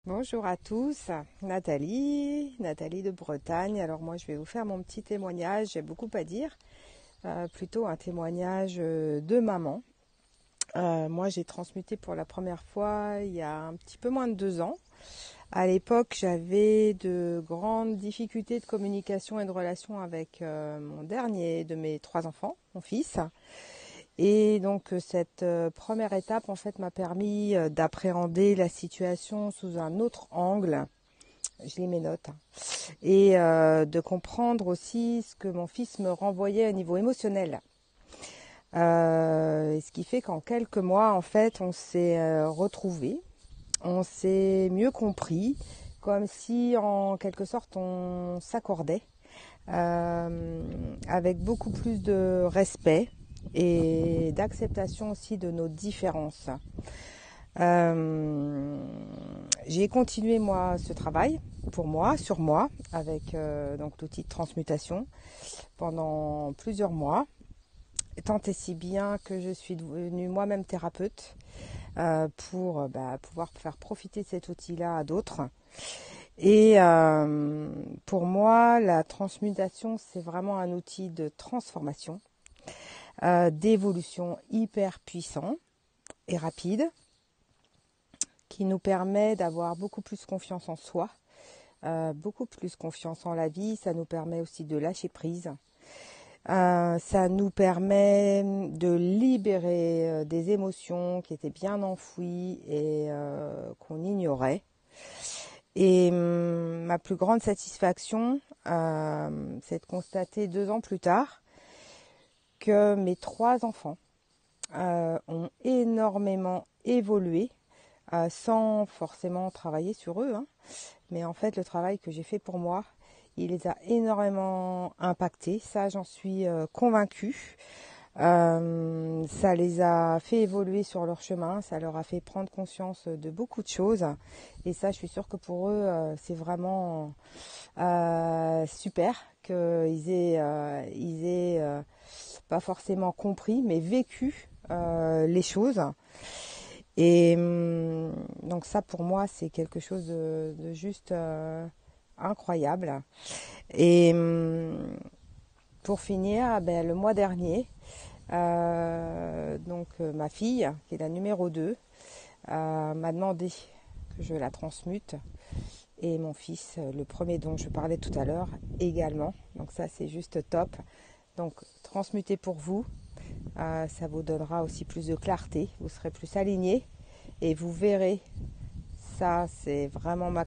Bonjour à tous, Nathalie de Bretagne. Alors moi je vais vous faire mon petit témoignage, j'ai beaucoup à dire, plutôt un témoignage de maman. Moi j'ai transmuté pour la première fois il y a un petit peu moins de 2 ans. À l'époque j'avais de grandes difficultés de communication et de relation avec mon dernier de mes 3 enfants, mon fils. Et donc cette première étape en fait m'a permis d'appréhender la situation sous un autre angle. Je lis mes notes. Et de comprendre aussi ce que mon fils me renvoyait au niveau émotionnel. Ce qui fait qu'en quelques mois, en fait, on s'est retrouvés, on s'est mieux compris, comme si en quelque sorte on s'accordait, avec beaucoup plus de respect et d'acceptation aussi de nos différences. J'ai continué moi ce travail pour moi, sur moi, avec donc l'outil de transmutation pendant plusieurs mois, tant et si bien que je suis devenue moi-même thérapeute pour pouvoir faire profiter de cet outil-là à d'autres. Et pour moi, la transmutation, c'est vraiment un outil de transformation, d'évolution hyper puissant et rapide, qui nous permet d'avoir beaucoup plus confiance en soi, beaucoup plus confiance en la vie. Ça nous permet aussi de lâcher prise. Ça nous permet de libérer des émotions qui étaient bien enfouies et qu'on ignorait. Et ma plus grande satisfaction, c'est de constater 2 ans plus tard que mes 3 enfants ont énormément évolué sans forcément travailler sur eux, hein. Mais en fait, le travail que j'ai fait pour moi, il les a énormément impactés. Ça, j'en suis convaincue. Ça les a fait évoluer sur leur chemin. Ça leur a fait prendre conscience de beaucoup de choses. Et ça, je suis sûre que pour eux, c'est vraiment super qu'ils aient pas forcément compris, mais vécu les choses. Et donc ça, pour moi, c'est quelque chose de juste incroyable. Et pour finir, le mois dernier, ma fille, qui est la numéro 2, m'a demandé que je la transmute. Et mon fils, le premier dont je parlais tout à l'heure, également. Donc ça, c'est juste top. Donc transmuter pour vous, ça vous donnera aussi plus de clarté. Vous serez plus aligné. Et vous verrez, ça c'est vraiment ma